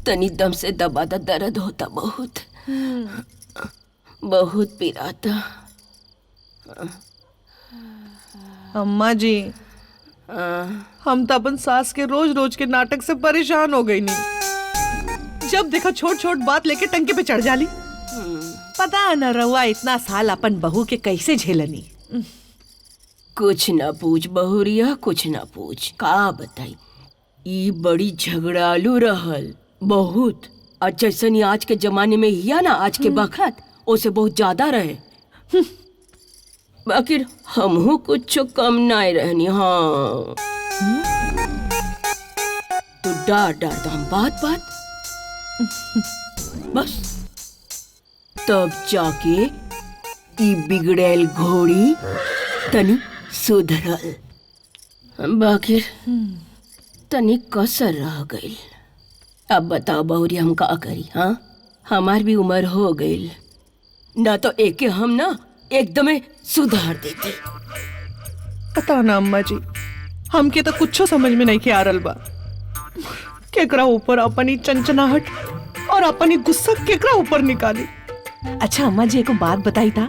तनी दम से दबा दा, दर्द होता बहुत। बहुत पिराता। अम्मा जी, हम तो अपन सास के रोज रोज के नाटक से परेशान हो गई नहीं। जब देखो छोट छोट बात लेके टंके पे चढ़ जाली। पता न रहुआ इतना साल अपन बहू के कैसे झेलनी। कुछ ना पूछ बहुरिया, कुछ ना पूछ। का बताई, ई बड़ी झगड़ालू रहल बहुत। अच्छा सनी आज के जमाने में हिया ना, आज के बखत ओसे बहुत ज्यादा रहे। बाकी हमहू कुछ कम नहीं रहनी। हाँ तो डांट हम बात बात बस तब जाके ई बिगड़ैल घोड़ी तनी सुधरल। बाकी तनी कसर रह गई। अब बताओ बहुरी हम का करी। हाँ हमार भी उम्र हो गई ना, तो एके हम ना एकदमे सुधार देते। पता ना अम्मा जी, हमके तो कुछ समझ में नहीं आ रहा बा। केकरा ऊपर अपनी चंचनाहट और अपनी गुस्सा केकरा ऊपर निकाली। अच्छा अम्मा जी, एको बात बताई था,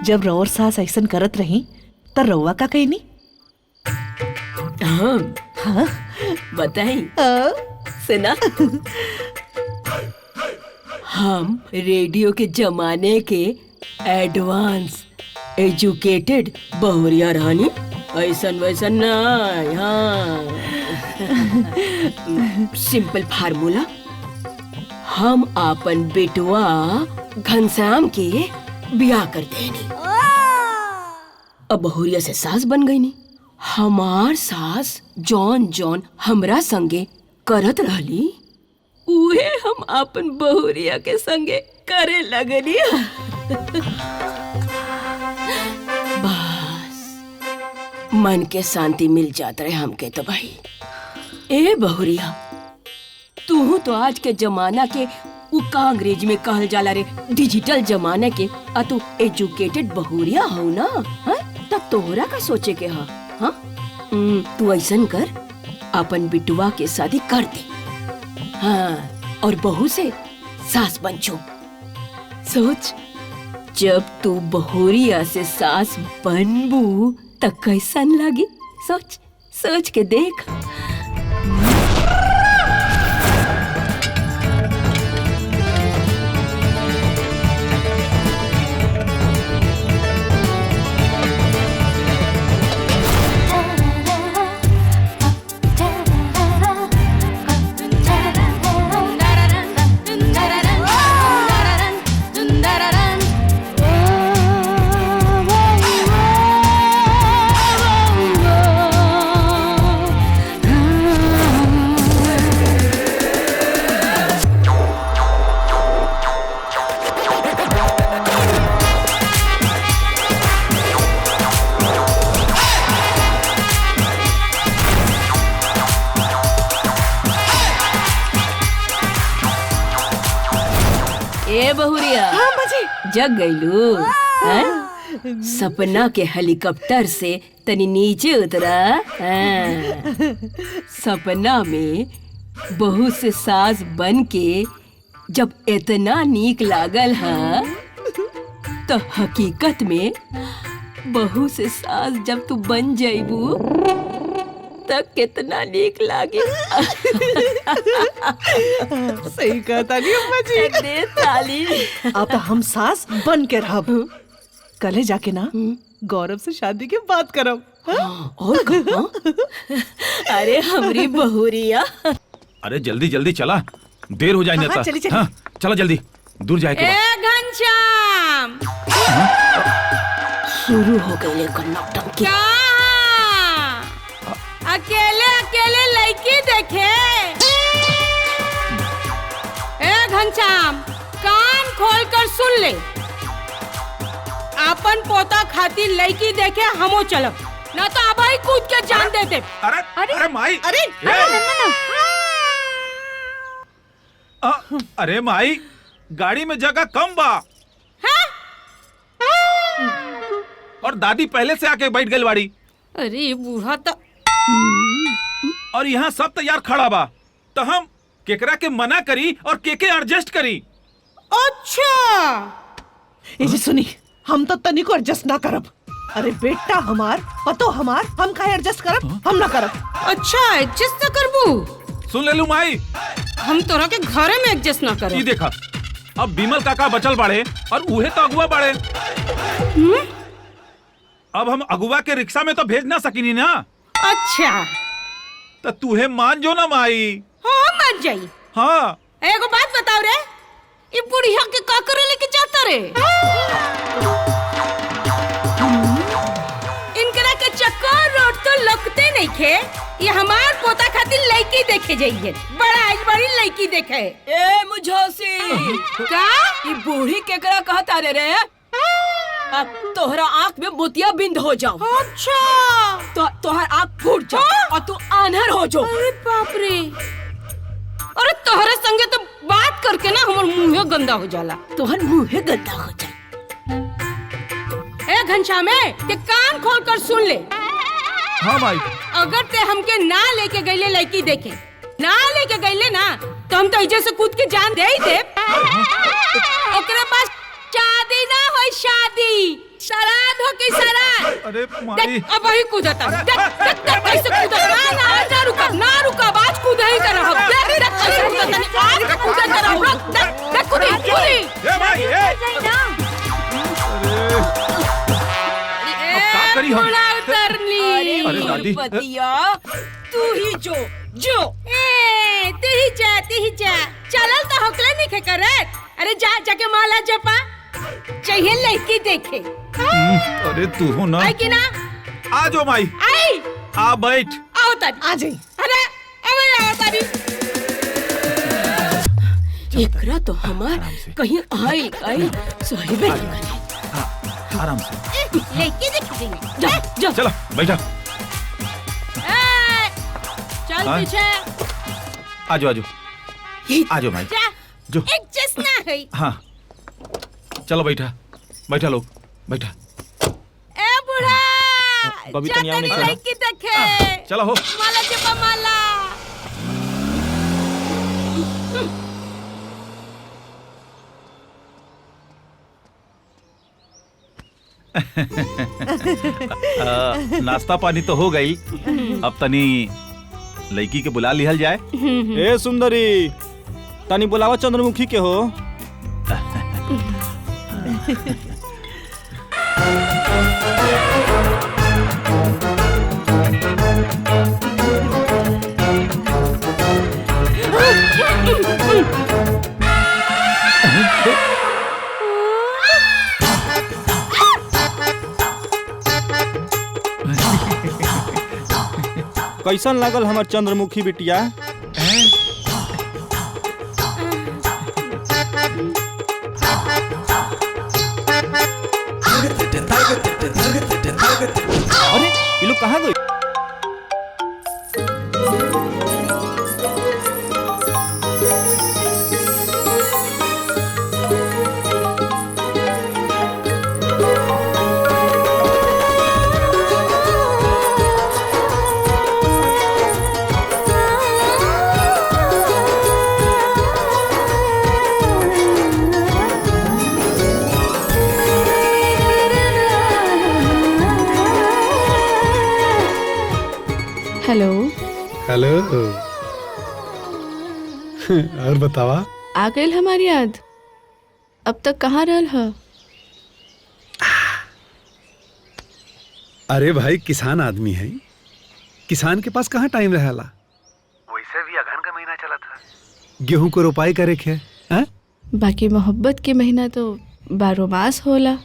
जब रौर सास ऐसन करत रही त रउआ का कहनी? हाँ बताई सुना। हम रेडियो के जमाने के एडवांस एजुकेटेड बहुरिया रानी, ऐसन वैसन नहीं। हाँ सिंपल फार्मूला, हम अपन बेटवा घनश्याम के ब्याह कर देनी। अब बहुरिया से सास बन गई नी। हमार सास जॉन जॉन हमरा संगे करत रहली, उहे हम अपन बहुरिया के संगे करे लगली। बस मन के शांति मिल जात रहे हमके तो भाई। ए बहुरिया, तू तो आज के जमाना के उ का अंग्रेज में कहल जाला रे, डिजिटल जमाने के। आ तू एजुकेटेड बहुरिया हो ना, हाँ? तब तोहरा का सोचे के हा? हाँ? तू ऐसन कर, अपन बिटुआ के शादी कर दे। हाँ और बहू से सास बन जो। सोच, जब तू बहुरिया से सास बनबू त कैसन लगी? सोच सोच के देख। ए बहुरिया, हाँ बाजी। जग गईलू? सपना के हेलीकॉप्टर से तनी नीचे उतरा। सपना में बहू से सास बन के जब इतना नीक लागल है, तो हकीकत में बहू से सास जब तू बन जाइबू तब कितना नीक लागे। सही कहता नहीं अम्मा जी। दे ताली। अब तो हम सास बन के रहब। कल जाके ना गौरव से शादी की बात करब। और अरे हमरी बहुरिया। अरे जल्दी जल्दी चला, देर हो जाए हाँ, चली, चली। हाँ चला जल्दी, दूर जाए के बाद। घनश्याम, शुरू हो गई नौटंकी। क्या अकेले अकेले लड़की देखे? ए घनश्याम, कान खोल कर सुन ले। अपन पोता खातिर लड़की देखे हमो चलब, ना तो अब ही कूद के जान दे दे। अरे अरे माई, अरे अरे माई, गाड़ी में जगह कम बा। और दादी पहले से आके बैठ गई बाड़ी। अरे बूढ़ा तो और यहाँ सब तैयार खड़ा बा, तो हम केकरा के मना करी और के एडजस्ट करी। अच्छा ये जी सुनी, हम तो तनिको एडजस्ट ना करब। अरे बेटा हमार पतो हमार, हम काहे एडजस्ट करब, हम ना करब। अच्छा एडजस्ट ना करबू। सुन ले लू माई, हम तोरा के घरे में एडजस्ट ना ई करब। देखा अब बिमल काका बचल बाड़े और उहे तो अगुआ बाड़े। अब हम अगुआ के रिक्शा में तो भेज ना सकिनी ना। अच्छा तो तूहे मान जो ना माई। हाँ मान जाई। हाँ एगो बात बताओ रे, ये बुढ़िया के का करे लेके जाता रे? इनकरा के चक्कर रोड तो लगते नहीं खे। ये हमार पोता खातिर लड़की देखे जाइए, बड़ा आज बड़ी लड़की देखे। ए मुझौसी का ये बूढ़ी केकरा कहता रे? अब तोहरा आँख में मोतिया बिंद हो जाओ। अच्छा तो तोहर आँख फूट जाओ और तू आन्हर हो जाओ। अरे बाप रे, अरे तोहरे संगे तो बात करके ना हमार मुंह गंदा हो जाला। तोहर मुँह गंदा हो जाए। ए घनश्याम ते कान खोल कर सुन ले। हाँ माई। अगर ते हमके ना लेके गईले लड़की देखे, ना लेके गईले ना, तो हम तो इजे से कूद के जान दे ही दे। ओकरे पास शादी ना होई, शादी श्राद्ध हो के श्राद्ध। अरे माई देख अब वही कूदता। देख देख देख कैसे कूदता। ना रुका आज कूद ही कर रहा। देख देख कैसे कूदता, आज कूद कर रहा। देख देख कूदी। ए भाई ए का करी हम? अरे दादी। पतिया तू ही जो तू ही जा चलल तो होकले नहीं खे करे। अरे जा जाके माला जपा, चाहिए लड़की देखे। अरे तू हो ना। आई कि ना? आ जाओ माई, आई आ बैठ। आओ तारी आ जाई। अरे अब आओ तारी। एकरा तो हमार कहीं आई साहिबे आराम से लड़की देखे जा जा। चलो बैठा। चल हाँ? पीछे आ जाओ आ जाओ माई। जा। जो एक चश्मा है। हाँ चलो बैठा लोग बैठा। ए बूढ़ा बबी जा तनिया तनी नहीं चला। लड़की देखे। चलो हो। माला जपा माला। नाश्ता पानी तो हो गई, अब तनी लड़की के बुला लिहल जाए। ए सुंदरी, तनी बुलावा चंद्रमुखी के हो। कैसन लागल हमार चंद्रमुखी बिटिया? अरे ये लोग कहाँ गए? Hello hello. और बतावा। आ गई हमारी याद? अब तक कहाँ रहल ह? अरे भाई किसान आदमी है, किसान के पास कहाँ टाइम रहेला। वैसे भी अगहन का महीना चला था, गेहूं को रोपाई करे के हैं? बाकी मोहब्बत के महीना तो 12 मास होला।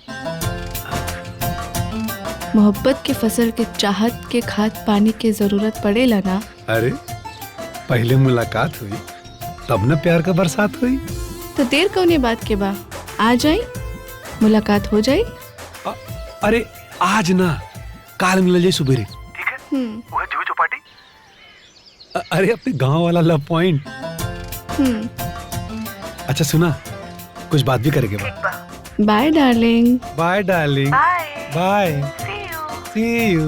मोहब्बत के फसल के चाहत के खाद पानी के जरूरत पड़ेला ना। अरे पहले मुलाकात हुई तब न प्यार का बरसात हुई। तो देर कौने बात के बा, आ जाई मुलाकात हो जाई। अरे आज ना काल मिल जाए सुबेरे। ठीक है? वह जुहू चौपाटी। अरे अपने गांव वाला लव पॉइंट। अच्छा सुना, कुछ बात भी करेंगे। Bye darling. Bye darling. Bye. See you.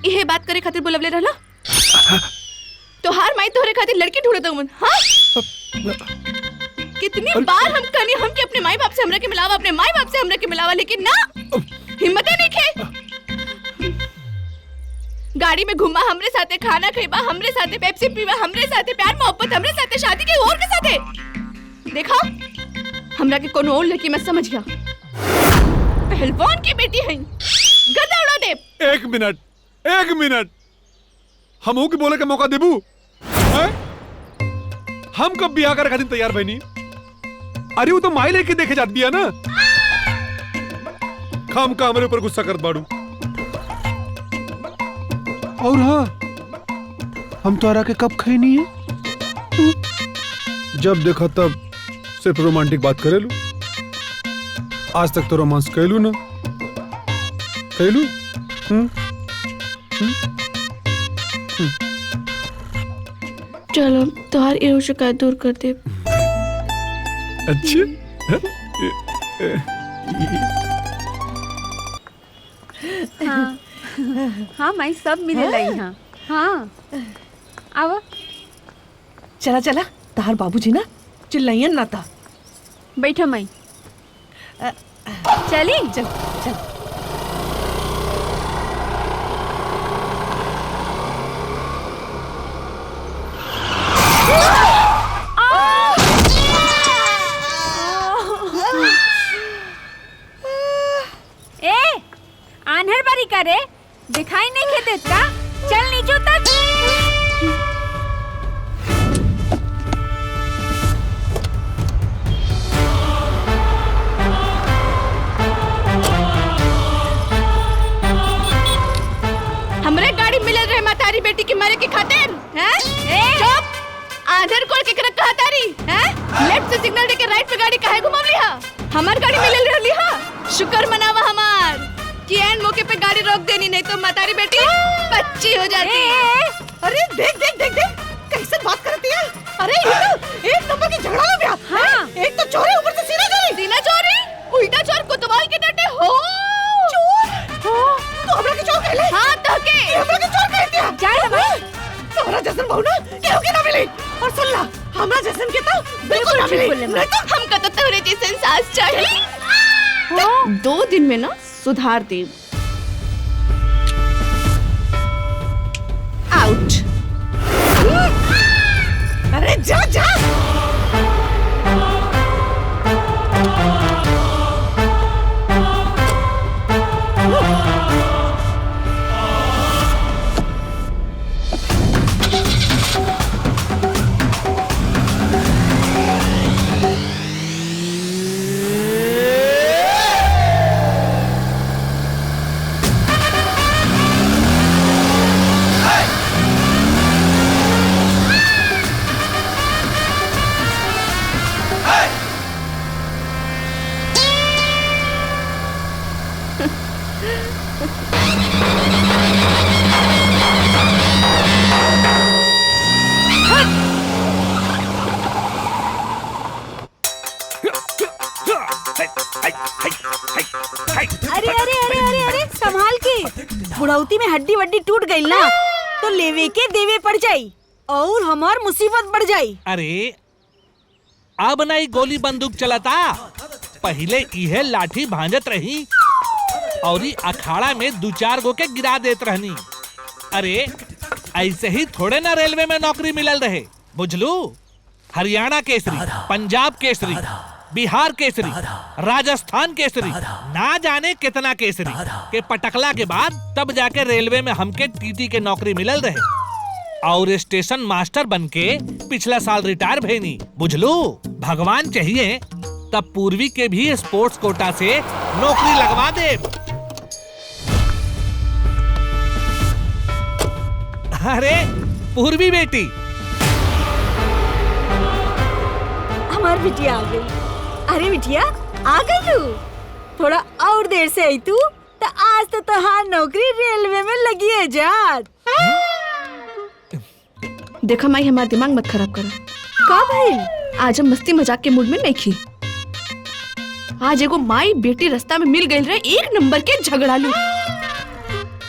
यह बात करे खातिर बुलवले रहला? तोहार माई तोहरे खातिर लड़की ढूंढत हूँ। हाँ? कितनी बार हम कहनी हमके अपने माई बाप से हमरा के मिलावा, अपने माई बाप से हमरा के मिलावा, लेकिन ना, हिम्मत नहीं खे। गाड़ी में घुमा हमरे साथे, खाना खइबा हमरे साथे, पेप्सी पीवा हमरे साथे, प्यार मोहब्बत हमरे साथे, शादी के और के साथे। देखा, हमरा के कोनो और लड़की मत समझ गया। पहलवान की बेटी है, गर्दा उड़ा दे। एक मिनट हमहू के बोले के मौका देबू? हम कब बियाह करे खातिर तैयार बनी? अरे वो तो माई लेके देखे जात बिया ना। खाम का हमरे ऊपर गुस्सा करत बाड़ू। और हाँ, हम तोरा के कब खैनी है? जब देखा तब सिर्फ रोमांटिक बात करेलू। आज तक तो रोमांस कैलू ना। कैलू? चलो तोहार एहो शिकायत दूर कर दे। अच्छे। हाँ माई सब मिलेला यहाँ। हाँ आवा। चला चला, तार बाबूजी ना चिल्लाइयन ना था। बैठो माई। चली चल चल। ए आन्हर बारी करे, दिखाई नहीं खेते का? चल नीचे उतर। हमरे गाड़ी मिले रहे मातारी बेटी की मारे की खातिर हैं? चुप! आधर कोल के करक कहतारी हैं? लेफ्ट से सिग्नल देके राइट पे गाड़ी काहे घुमावली हा? हमार गाड़ी मिले रहली हा? शुक्र मनावा हमार कि एन मौके पे गाड़ी रोक देनी, नहीं तो मातारी बेटी बच्ची हो जाती। अरे देख देख देख देख कैसे बात करती है। अरे ये तो एक नंबर की झगड़ा हो गया। हाँ। एक तो चोरी, ऊपर से सीना चोरी, उल्टा चोर कोतवाल के डटे हो। चोर? तो हमरा के चोर कहले? हाँ तहके हमरा के चोर कह दिया। जाए ना भाई। तोरा जैसन बहू ना केहू के ना मिली। और सुन ला, हमरा जैसन के तो बिल्कुल ना मिली। नहीं तो हमका तो तोरे जैसन सास चाहिए। 2 दिन में ना सुधार दे। आउट। अरे जा जा। अरे अरे अरे अरे अरे संभाल के। बुढ़ौती में हड्डी वड्डी टूट गई ना तो लेवे के देवे पड़ जाई और हमार मुसीबत बढ़ जाई। अरे अब नहीं गोली बंदूक चलाता, पहले इहे लाठी भांजत रही और अखाड़ा में 2-4 गो के गिरा देत रहनी। अरे ऐसे ही थोड़े ना रेलवे में नौकरी मिलल रहे, बुझलू? हरियाणा केसरी, पंजाब केसरी, बिहार केसरी, राजस्थान केसरी, ना जाने कितना केसरी के पटकला के बाद तब जाके रेलवे में हमके टीटी के नौकरी मिलल रहे और स्टेशन मास्टर बनके पिछला साल रिटायर भईनी, बुझलू? भगवान चाहिए तब पूर्वी के भी स्पोर्ट्स कोटा से नौकरी लगवा दे। अरे पूर्वी बेटी, हमार बिटिया आ गई। अरे बिटिया आ गई तू, थोड़ा और देर से आई तू तो आज तो तोहार नौकरी रेलवे में लगी है जात। देखा माई, हमारा दिमाग मत खराब करो। का भाई? आज हम मस्ती मजाक के मूड में नहीं थी। आज एगो माई बेटी रास्ता में मिल गई रहे, एक नंबर के झगड़ालू।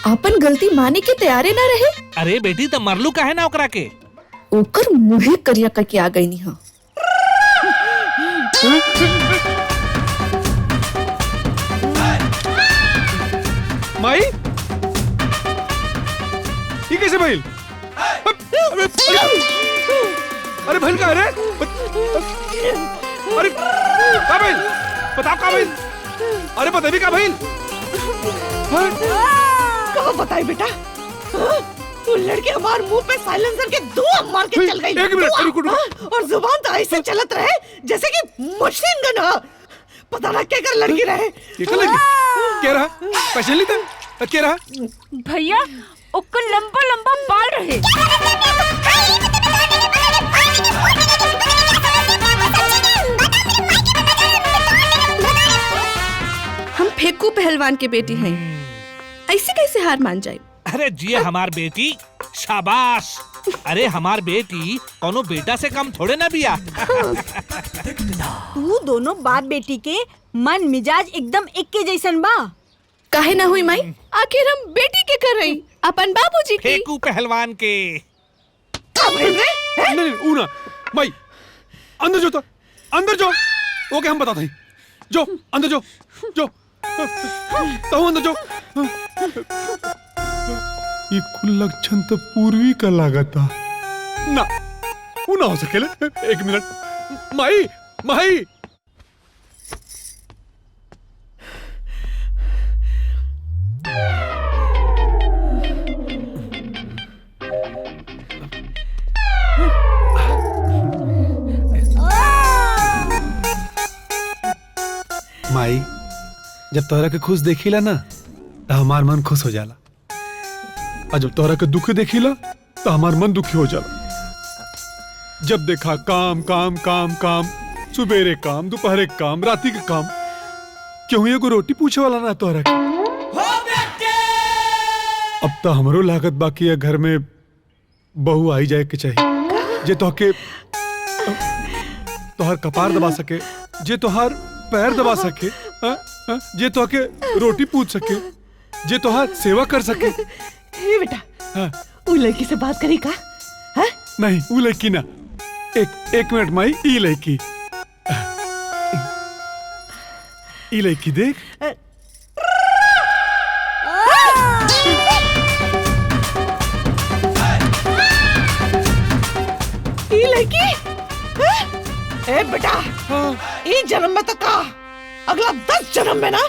अपन गलती माने के तैयारे ना रहे। अरे बेटी तो मरलू काहे ना ओकरा के? ओकर मुहे करिया करके आ गई नहीं। माई ये कैसे भइल? अरे भइल का? अरे अरे का भइल? बताओ का भइल? अरे बता भी का भइल? कहाँ बताई बेटा? वो लड़के हमारे मुंह पे साइलेंसर के धुआं मार के चल गई। एक मिनट, रुको, रुको। और जुबान तो ऐसे चलत रहे जैसे कि मशीन गन है। पता ना क्या कर लड़की रहे। ये कर लगी? क्या रहा? पैसे ली था? क्या रहा? भैया ओकर लंबा लंबा बाल रहे। हम फेंकू पहलवान के बेटी हैं, ऐसे कैसे हार मान जाए? अरे जिए हमार बेटी, शाबाश। अरे हमार बेटी कोनो बेटा से कम थोड़े ना बिया। तू दोनों बाप बेटी के मन मिजाज एकदम एक के जैसन बा। काहे ना हुई माई? आखिर हम बेटी के कर रही, अपन बाबूजी की। फेंकू पहलवान के। नहीं ऊ ना माई, अंदर जो, तो अंदर जो। ओके हम बताते हैं। जो अंदर जो, जो तो अंदर जो। ये कुल लक्षण तो पूर्वी का लागता ना, वो ना हो सकेले। एक मिनट माई, माई माई, जब तोहरा के खुश देखिला ना तो हमार मन खुश हो जाला, और जब तोहरा के दुख देखिला तो हमार मन दुखी हो जाला। जब देखा काम काम काम काम, सुबेरे काम, दोपहरे काम, राती के काम। क्यों एगो रोटी पूछे वाला ना तोहरा के? अब तो हमरो लागत बाकी है घर में बहू आई जाए के चाहिए, जे तोहके तोहर कपार दबा सके, जे तोहर पैर दबा सके, जे तोहके रोटी पूछ सके, जे तोहर सेवा कर सके। हे बेटा, वो लड़की से बात करी का? नहीं वो लड़की ना, एक मिनट माई, ई लड़की, ई लड़की देख। ई लड़की? ए बेटा, ई जन्म में तो का, अगला 10 जन्म में ना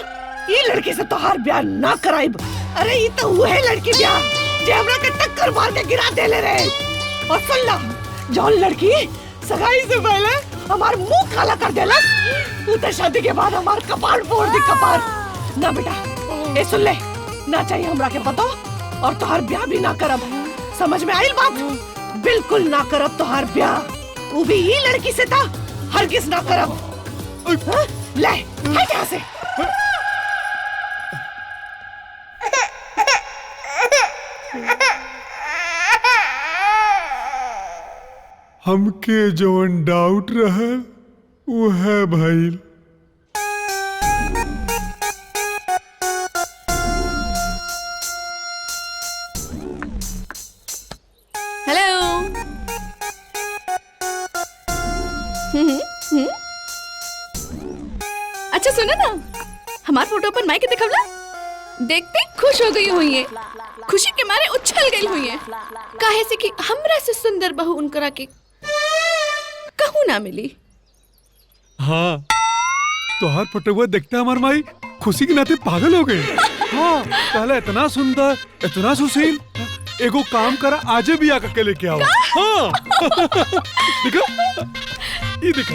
ये लड़की से तोहार ब्याह ना कराइब। अरे ये तो वह लड़की ब्याह जे हमरा के टक्कर मार के गिरा देले रहे। और सुन ला, जौन लड़की सगाई से पहले हमार मुंह काला कर देला, वो तो शादी के बाद हमार कपार फोड़ दी, कपार। ना बेटा, ए सुन ले, ना चाहिए हमरा के पतो, और तोहार ब्याह भी ना करब। समझ में आइल बात? बिल्कुल ना करब तोहार ब्याह, वो भी ये लड़की से था, हरगिज ना करब। ले हट यहाँ से। हमके जवन डाउट रहे वो है भाई। हेलो। अच्छा सुनो ना, हमार फोटो पर माइक दिखवला, देखते खुश हो गई हुई है, खुशी के मारे उछल गई हुई है। काहे से कि हमरा से सुंदर बहू उनकरा के कहूँ ना मिली। हाँ, तो हर फटुआ देखते हमार माई खुशी के नाते पागल हो गए। हाँ, पहले इतना सुंदर, इतना सुशील, एगो काम करा, आजे भी आकर के लेके आओ। हाँ दिखा, ये दिखा।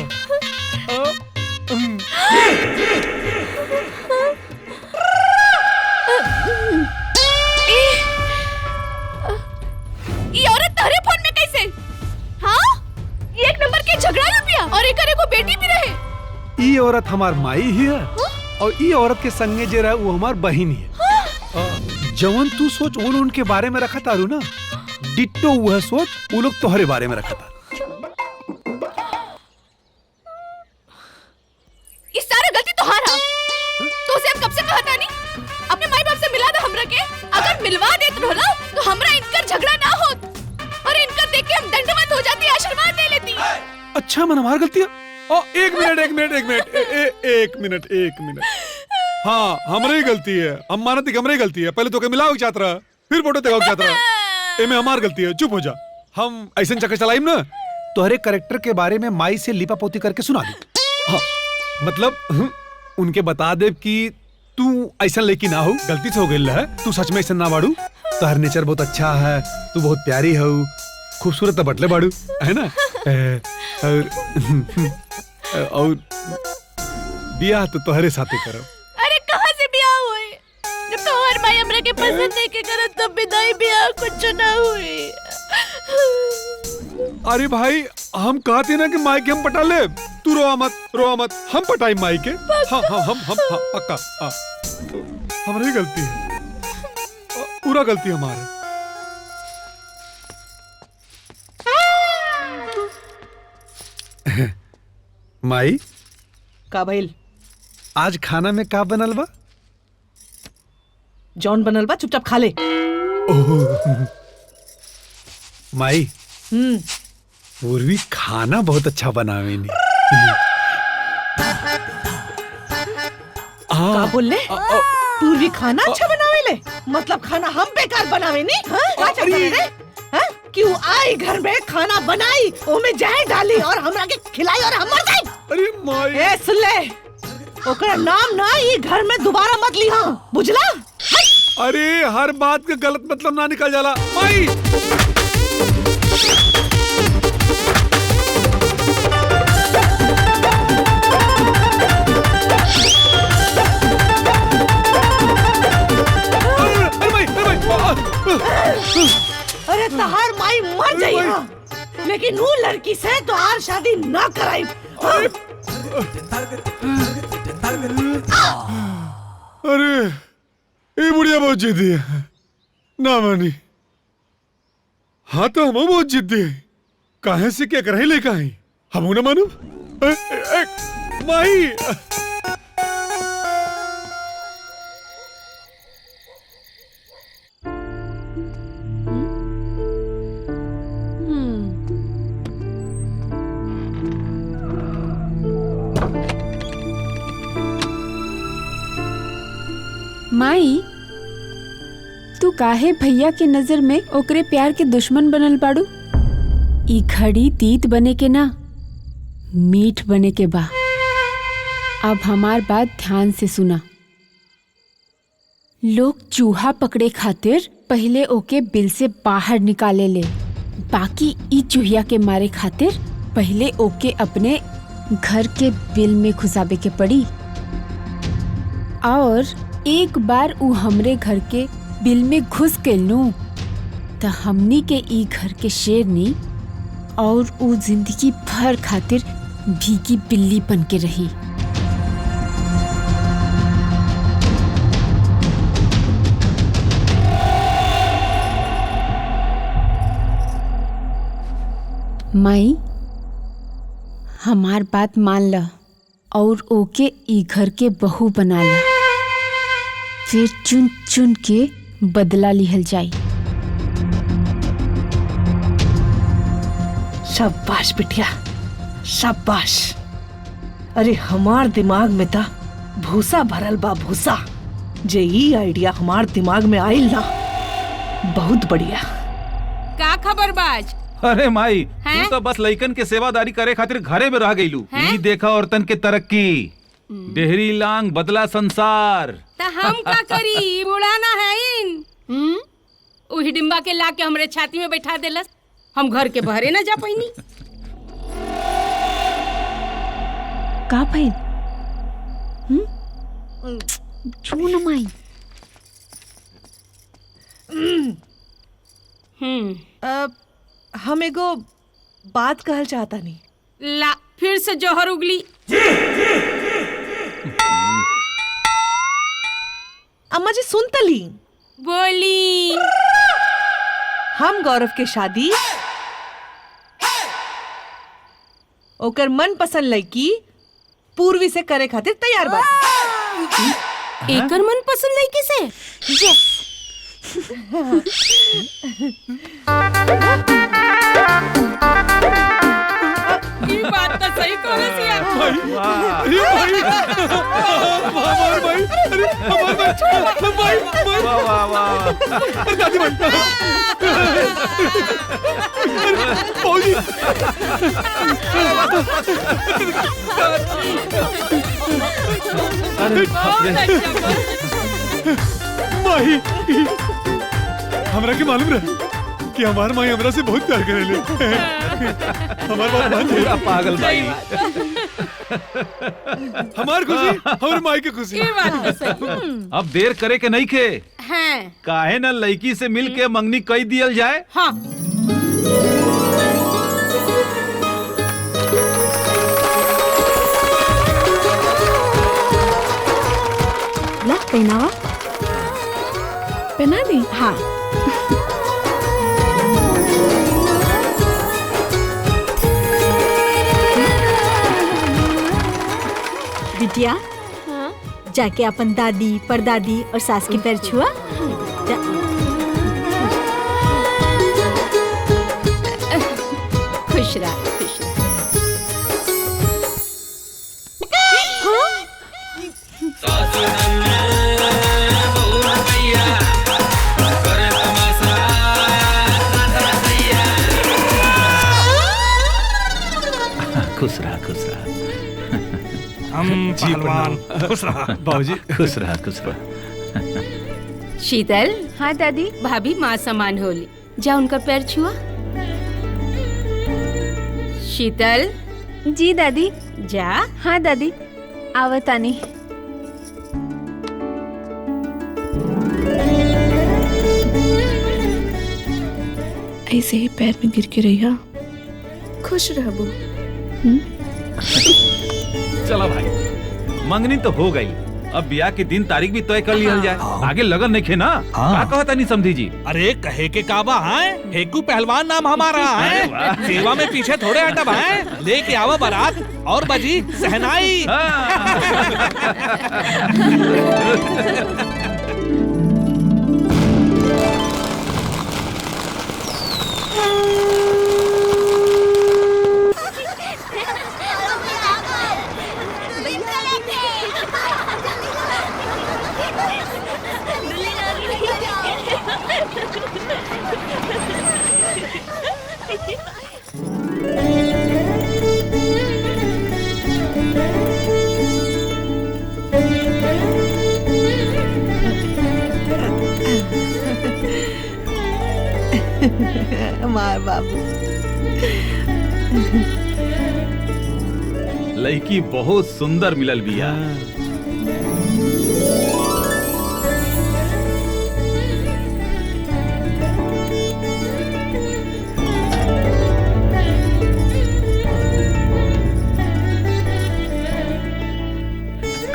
ये औरत तारे फोन में कैसे? हाँ, ये एक नंबर के झगड़ालू बिया, और एक को बेटी भी रहे। ये औरत हमार माई ही है, और ये औरत के संगे जे रहा वो हमार बहन ही है। जवन तू सोच वो उनके बारे में रखा तारू ना, डिट्टो वह सोच वो लोग तुम्हारे बारे में रखा था। ये सारा गलती तो हार अच्छा मन हमार गलती है। ओ एक मिनट एक मिनट एक मिनट एक मिनट एक मिनट। हाँ हमरे ही गलती है, हम मानती कि हमरे ही गलती है। पहले तो के मिलाओ के छात्रा, फिर फोटो दिखाओ के छात्रा। एमे हमार गलती है, चुप हो जा। हम ऐसे चक्कर चलाइम ना तोहरे कैरेक्टर के बारे में माई से लिपा पोती करके सुना दी। हाँ मतलब उनके बता दे कि तू ऐसा लेकिन ना हो, गलती से हो गई है, तू सच में ऐसा ना बाड़ू, तोहर नेचर बहुत अच्छा है, तू बहुत प्यारी हो, खूबसूरत बटले बाड़ू है ना। और बियाह तो तोहरे साथे करो। अरे कहाँ से ब्याह हुए? जब तोहर माई हमरा के पसंद नहीं के करत तब विदाई ब्याह कुछ ना हुई। अरे भाई हम कहते ना कि माई के हम पटा ले, तू रोआ मत, हम पटाई माई के। हाँ हाँ पक्का। हाँ हमारी गलती है, पूरा गलती हमारी। माई का भइल? आज खाना में का बनल बा? जौन बनल बा चुपचाप खा ले। माई पूर्वी खाना बहुत अच्छा बनावेनी। का बोले? पूर्वी खाना अच्छा बनावेले? मतलब खाना हम बेकार बनावे नी? का चक्कर है रे? हाँ? क्यों आई घर में खाना बनाई, ओमे जहर डाली और हमरा के खिलाई और हम मर जाई? अरे माई ए सुन ले, ओकरा नाम ना ये घर में दोबारा मत लिहा, बुझला? अरे हर बात का गलत मतलब ना निकल जाला माई। अरे तहार माई मर जाई हाँ, लेकिन वो लड़की से तो आर शादी ना कराई। अरे ये बुढ़िया बहुत जिद्दी है, ना मानी। हाँ तो हम बहुत जिद्दी है, काहे से क्या कराई ले काहे हम ना मानू। माई माई तू काहे भैया के नजर में ओकरे प्यार के दुश्मन बनल बाड़ू? ई घड़ी तीत बने के ना मीठ बने के बा। अब हमार बात ध्यान से सुना। लोग चूहा पकड़े खातिर पहले ओके बिल से बाहर निकाले ले, बाकी ई चूहिया के मारे खातिर पहले ओके अपने घर के बिल में घुसावे के पड़ी। और एक बार उ हमरे घर के बिल में घुस के लू तो हमनी के ई घर के शेरनी और उ जिंदगी भर खातिर भीगी बिल्ली बन के रही। माई हमार बात मान ला और ओके ई घर के बहू बना ला, फिर चुन चुन के बदला लिहल जाई। शाबाश बिटिया, शाबाश। अरे हमार दिमाग में था भूसा भरल बा, भूसा। जे ई आइडिया हमार दिमाग में आइल ना, बहुत बढ़िया। का खबरबाज? अरे माई हैं? तू तो बस लइकन के सेवादारी करे खातिर घरे में रह गईलू। ई देखा औरतन के तरक्की, डेहरी लांग बदला संसार। तो हम का करी? बुढ़ाना है इन। उ हिडिंबा के ला के हमरे छाती में बैठा देलस, हम घर के बहरे न जा पैनी। का भइल? छू न माई। हम एगो बात कहल चाहता नहीं। ला फिर से जोहर उगली। अम्मा जी सुन तली। बोली। हम गौरव के शादी ओकर मन पसंद लड़की पूर्वी से करे खातिर तैयार बा। एकर मन पसंद लड़की से? बात तो सही कहो सिया। अरे भाई हमार भाई, अरे हमार भाई, वाह वाह वाह। अरे दादी भाई, भाई अरे बाप रे। माही हमरा के मालूम रहे कि हमार माई हमरा से बहुत प्यार करेले। हमार बात मान जाइए। पूरा पागल भाई। हमार खुशी हमार माई की खुशी। ये बात तो सही। अब देर करे के नहीं खे, हैं। काहे न लड़की से मिल के मंगनी कई दियल जाए। हाँ। ला पहनावा, पहना दी। हाँ बिटिया, जाके अपन दादी परदादी और सास के पैर छुआ। खुश रहा, खुश रहा। खुश रहा, खुश रहा। हम पहलवान खुश रहा। बाबूजी खुश रहा, खुश रहा। शीतल, हाँ दादी। भाभी माँ समान होली, जा उनका पैर छुआ। शीतल, जी दादी। जा। हाँ दादी, आवतानी। ऐसे ही पैर में गिर के रहिया। खुश रहबो। चलो भाई, मंगनी तो हो गई, अब ब्याह के दिन तारीख भी तय कर लिया जाए। आगे लगन नहीं खे ना। क्या कहता नहीं समझी जी। अरे कहे के काबा है, हेकू पहलवान नाम हमारा है। सेवा में पीछे थोड़े हटब है। लेके आओ बारात और बजी सहनाई। मार बाबू। लड़की बहुत सुंदर मिलल बिया।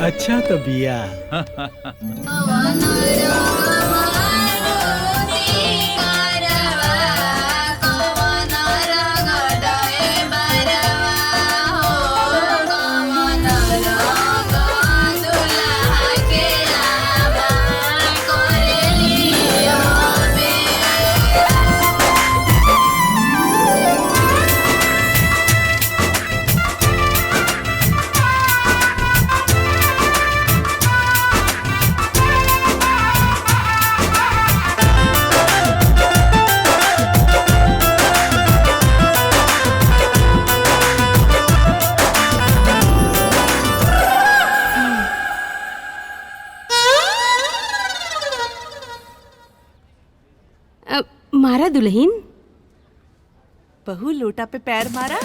अच्छा तो बिया। मारा दुल्हीन। बहू लोटा पे पैर मारा।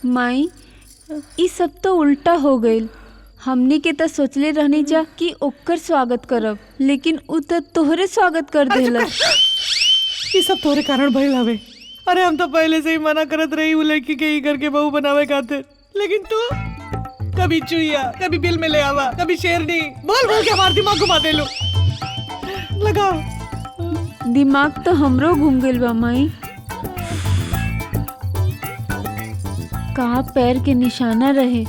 माई ई सब तो उल्टा हो गइल। हमनी के तो सोचले रहनी जा कि ओकर स्वागत करब, लेकिन उ तो तोहरे स्वागत कर देला। ये सब तोरे कारण भइल हवे। अरे हम तो पहले से ही मना करत रही वो लड़की के ही घर के बहू बनावे खातिर, लेकिन तू कभी चुईया, कभी बिल में ले आवा, कभी शेरनी, बोल बोल के हमार दिमाग घुमा देलो। लगाओ। दिमाग तो हमरो घूम गइल बा माई। का पैर के निशाना रहे,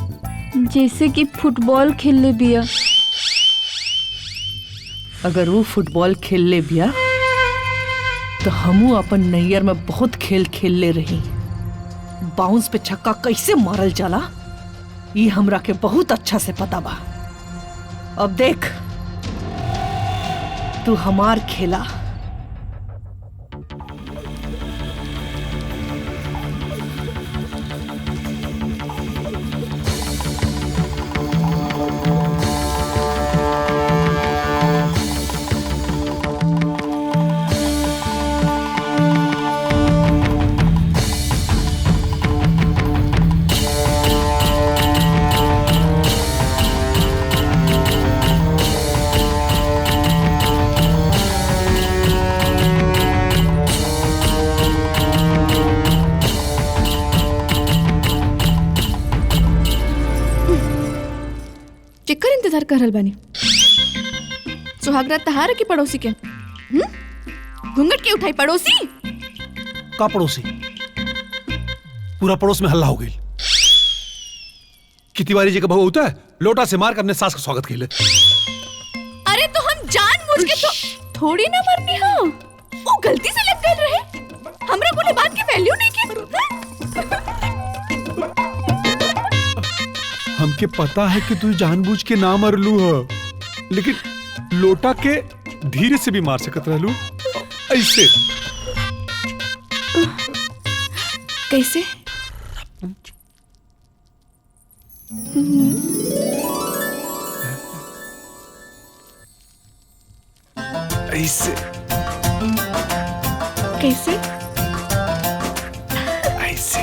जैसे कि फुटबॉल खेलले बिया। अगर वो फुटबॉल खेल ले बिया तो हमू अपन नैयर में बहुत खेल ले रही। बाउंस पे छक्का कैसे मारल जाला ये हमरा के बहुत अच्छा से पता बा। अब देख तू हमार खेला। केकर इंतजार कर रहल बानी? सुहागरात तहार की पड़ोसी के? घूंघट के उठाई पड़ोसी? का पड़ोसी? पूरा पड़ोस में हल्ला हो गई कि तिवारी जी का बहू होता है लोटा से मार कर अपने सास का स्वागत के लिए। अरे तो हम जानबूझ के तो थोड़ी ना मरनी हो, वो गलती से लग गए रहे। हमरा बोले बात की वैल्यू नहीं की। हमके पता है कि तू जानबूझ के ना मरलू है, लेकिन लोटा के धीरे से भी मार सकत रहलू ऐसे। कैसे? ऐसे कैसे? ऐसे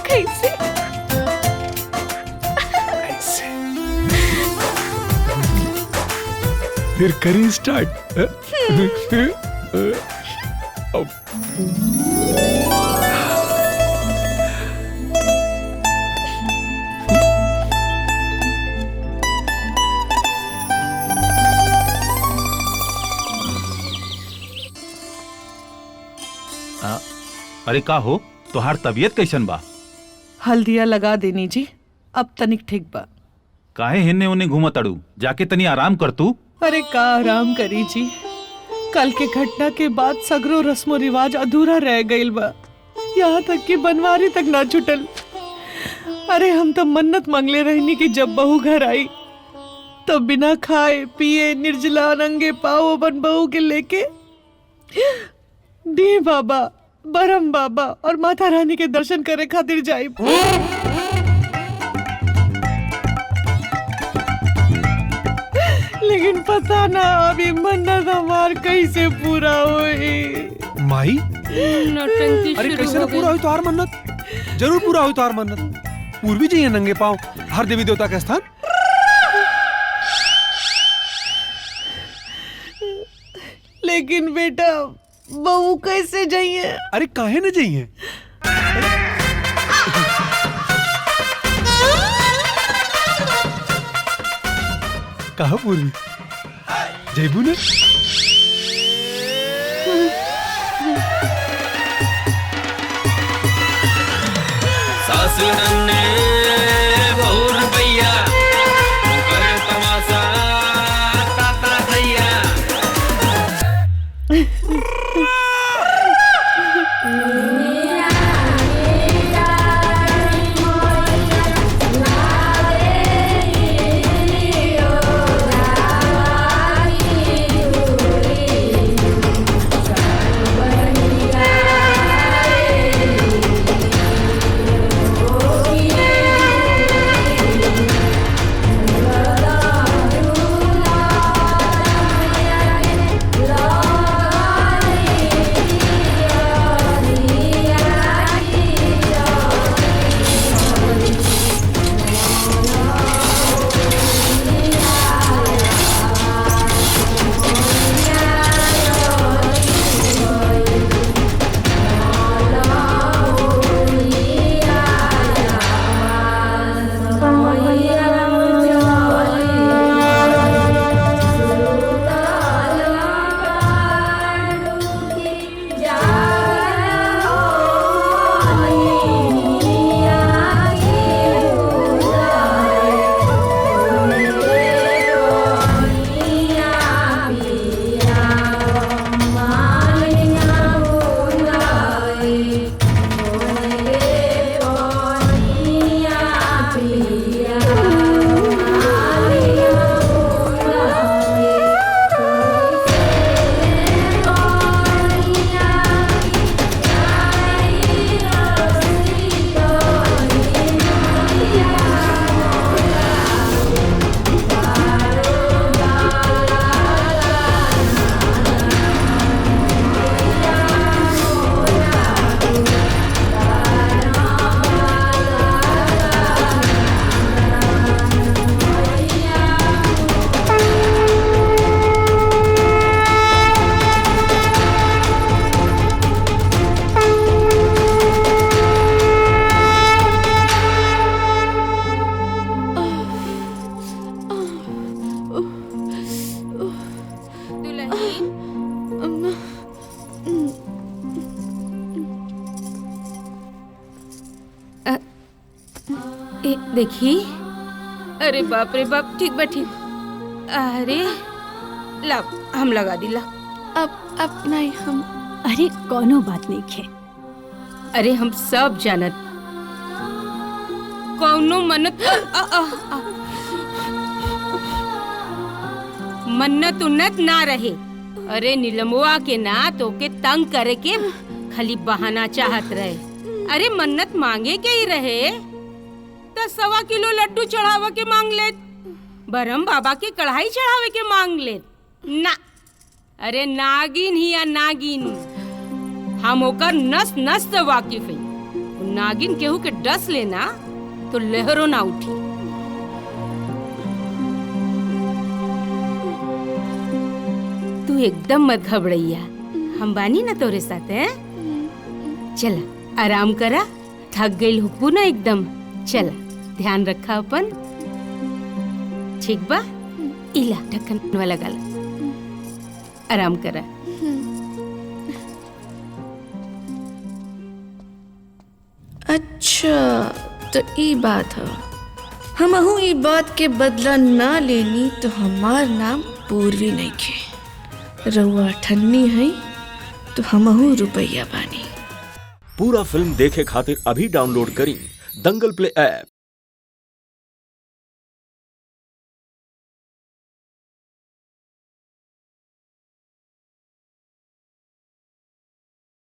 कैसे? फिर करें स्टार्ट। अरे का हो, तोहार तबीयत कैसन बा? हल्दिया लगा देनी जी, अब तनिक ठीक बा। काहे हिन्ने उन्ने घूमत अड़ू? जाके तनी आराम कर तू। अरे का आराम करी जी, कल के घटना के बाद सगरो रस्मो रिवाज अधूरा रह गइल बा। यहाँ तक कि बनवारी तक ना छुटल। अरे हम तो मन्नत मांगले रहनी कि जब बहू घर आई तो बिना खाए पिए निर्जला नंगे पाँव अपन बहू के लेके डी बाबा, बरम बाबा और माता रानी के दर्शन करे खातिर जाई। लेकिन पता ना अभी मन्नत हमार कैसे पूरा होई। माई नौटंकी अरे शुरू कैसे हो ना पूरा गई। हुई तोहार मन्नत? जरूर पूरा हुई तोहार मन्नत। पूर्वी जी है नंगे पाँव हर देवी देवता का स्थान। लेकिन बेटा बहू कैसे जाइए? अरे काहे न जाइए? कहा पूर्वी जयबू ने? सासु नन्ने बहु रुपैया करे तमाशा ताता भैया। Yeah. देखी। अरे बाप रे बाप, ठीक बा ठीक। अरे ला हम लगा दी ला। अब नहीं हम। अरे कोनो बात नहीं खे। अरे हम सब जानत कौनो मन्नत मन्नत उन्नत ना रहे। अरे नीलमवा के ना तो के तंग करे के खाली बहाना चाहत रहे। अरे मन्नत मांगे के ही रहे तो 1.25 किलो लड्डू चढ़ावा के मांग ले, बरम बाबा के कढ़ाई चढ़ावे के मांग ले ना। अरे नागिन ही या नागिन, हम ओकर नस नस से वाकिफ है। नागिन केहू के डस लेना तो लहरों ना उठी। तू एकदम मत घबराइया, हम बानी ना तोरे साथ है। चला आराम करा, थक गई हुक्कू ना एकदम। चला ध्यान रखा अपन, ठीक बा। इला ढक्कन वाला गाला, आराम करा। अच्छा तो ई बात है। हमहू ई बात के बदला ना लेनी तो हमार नाम पूर्वी नहीं खे। रउआ ठन्नी है तो हमहू रुपया बानी। पूरा फिल्म देखे खातिर अभी डाउनलोड करी दंगल प्ले ऐप।